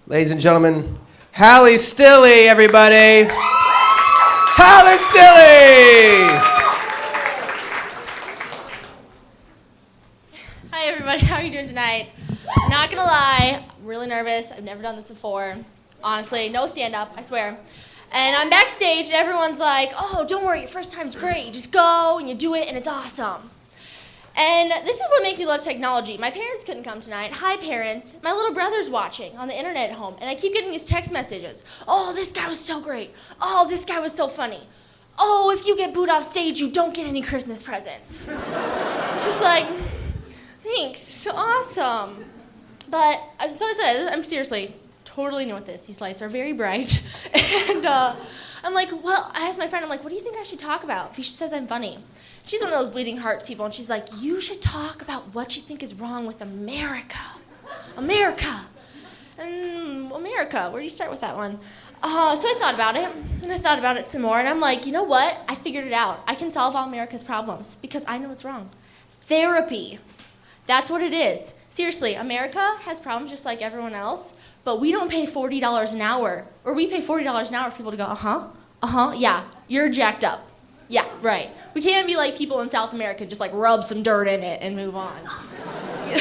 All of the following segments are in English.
Ladies and gentlemen, Hallie Stille, everybody. Hallie Stille! Hi, everybody. How are you doing tonight? I'm not going to lie. I'm really nervous. I've never done this before. Honestly, no stand-up, I swear. And I'm backstage, and everyone's like, oh, don't worry, your first time's great. You just go, and you do it, and it's awesome. And this is what makes me love technology. My parents couldn't come tonight. Hi, parents. My little brother's watching on the internet at home, and I keep getting these text messages. Oh, this guy was so great. Oh, this guy was so funny. Oh, if you get booed off stage, you don't get any Christmas presents. It's just like, thanks, awesome. But, so I said, I'm seriously totally new at this. These lights are very bright. And I'm like, well, I asked my friend, I'm like, what do you think I should talk about? If she says I'm funny. She's one of those bleeding hearts people, and she's like, you should talk about what you think is wrong with America. America. And America, where do you start with that one? So I thought about it, and I thought about it some more, and I'm like, you know what? I figured it out. I can solve all America's problems, because I know what's wrong. Therapy. That's what it is. Seriously, America has problems just like everyone else, but we don't pay $40 an hour, or we pay $40 an hour for people to go, yeah, you're jacked up. Yeah, right. We can't be like people in South America, just like rub some dirt in it and move on. I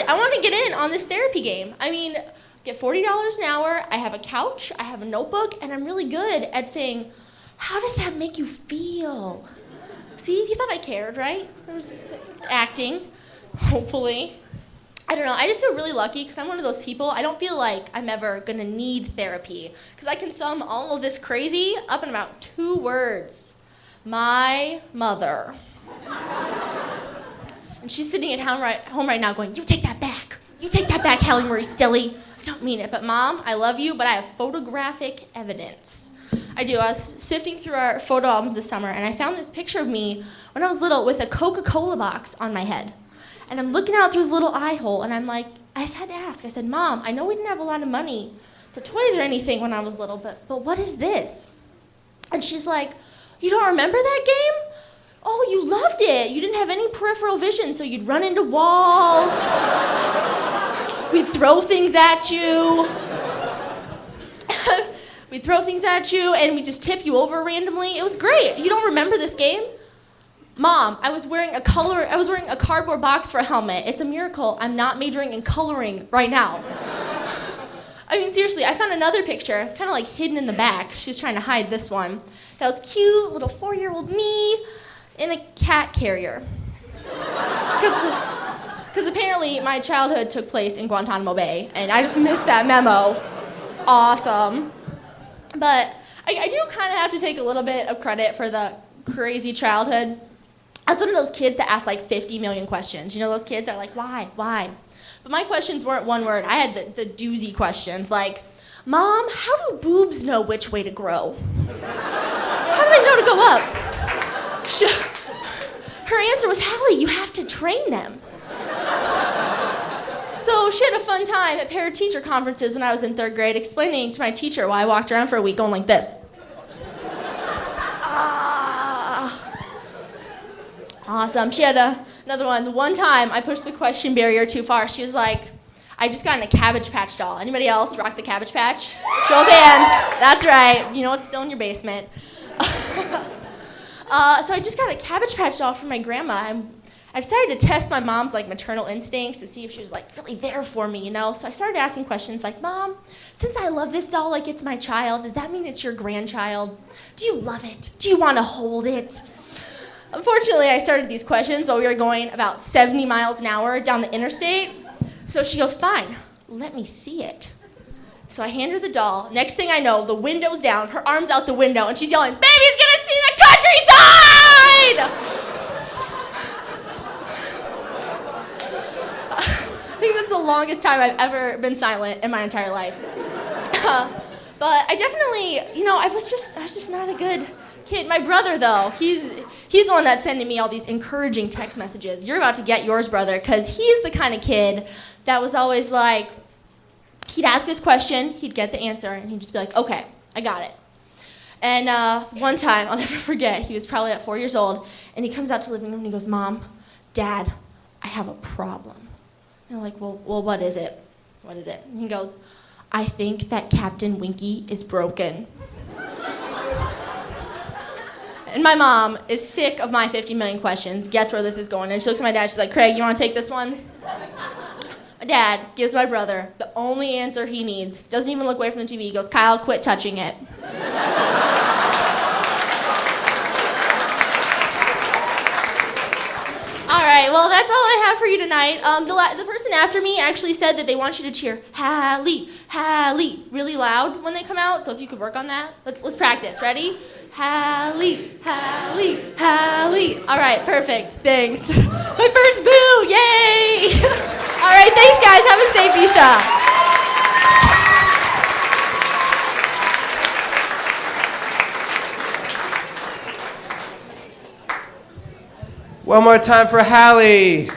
want to get in on this therapy game. I mean, get $40 an hour, I have a couch, I have a notebook, and I'm really good at saying, how does that make you feel? See, you thought I cared, right? I was acting, hopefully. I don't know, I just feel really lucky because I'm one of those people, I don't feel like I'm ever gonna need therapy because I can sum all of this crazy up in about 2 words. My mother. And she's sitting at home right now going, you take that back. You take that back, Hallie Marie Stille. I don't mean it, but Mom, I love you, but I have photographic evidence. I do. I was sifting through our photo albums this summer, and I found this picture of me when I was little with a Coca-Cola box on my head. And I'm looking out through the little eye hole, and I'm like, I just had to ask. I said, Mom, I know we didn't have a lot of money for toys or anything when I was little, but what is this? And she's like, you don't remember that game? Oh, you loved it. You didn't have any peripheral vision, so you'd run into walls. We'd throw things at you. We'd throw things at you, and we'd just tip you over randomly. It was great. You don't remember this game? Mom, I was wearing a cardboard box for a helmet. It's a miracle. I'm not majoring in coloring right now. I mean, seriously, I found another picture, kind of like hidden in the back. She was trying to hide this one. That was cute, little 4-year-old me in a cat carrier. Because apparently my childhood took place in Guantanamo Bay, and I just missed that memo. Awesome. But I do kind of have to take a little bit of credit for the crazy childhood. I was one of those kids that asked like 50 million questions. You know those kids that are like, why? But my questions weren't one word. I had the doozy questions like, Mom, how do boobs know which way to grow? How do they know to go up? Her answer was, Hallie, you have to train them. So she had a fun time at parent-teacher conferences when I was in 3rd grade explaining to my teacher why I walked around for a week going like this. Awesome. She had another one. The one time I pushed the question barrier too far, she was like, I just got in a Cabbage Patch doll. Anybody else rock the Cabbage Patch? Show of hands. That's right. You know it's still in your basement. So I just got a Cabbage Patch doll from my grandma. I decided to test my mom's like maternal instincts to see if she was like really there for me, you know? So I started asking questions like, Mom, since I love this doll like it's my child, does that mean it's your grandchild? Do you love it? Do you want to hold it? Unfortunately, I started these questions while we were going about 70 miles an hour down the interstate. So she goes, fine, let me see it. So I hand her the doll. Next thing I know, the window's down, her arm's out the window, and she's yelling, baby's gonna see the countryside! I think this is the longest time I've ever been silent in my entire life. But I definitely, I was just not a good kid. My brother, though, he's the one that's sending me all these encouraging text messages. You're about to get yours, brother, because he's the kind of kid that was always like, he'd ask his question, he'd get the answer, and he'd just be like, okay, I got it. And one time, I'll never forget, he was probably at 4 years old, and he comes out to the living room and he goes, Mom, Dad, I have a problem. And I'm like, well, what is it? What is it? And he goes, I think that Captain Winky is broken. And my mom is sick of my 50 million questions, gets where this is going, and she looks at my dad, she's like, Craig, you want to take this one? My dad gives my brother the only answer he needs. Doesn't even look away from the TV. He goes, Kyle, quit touching it. All right, well, that's all I have for you tonight. The person after me actually said that they want you to cheer, Hallie, Hallie, really loud when they come out. So if you could work on that, let's practice. Ready? Hallie, Hallie, Hallie. All right, perfect. Thanks. My first boo, yay! All right, thanks, guys. Have a safe Isha. One more time for Hallie.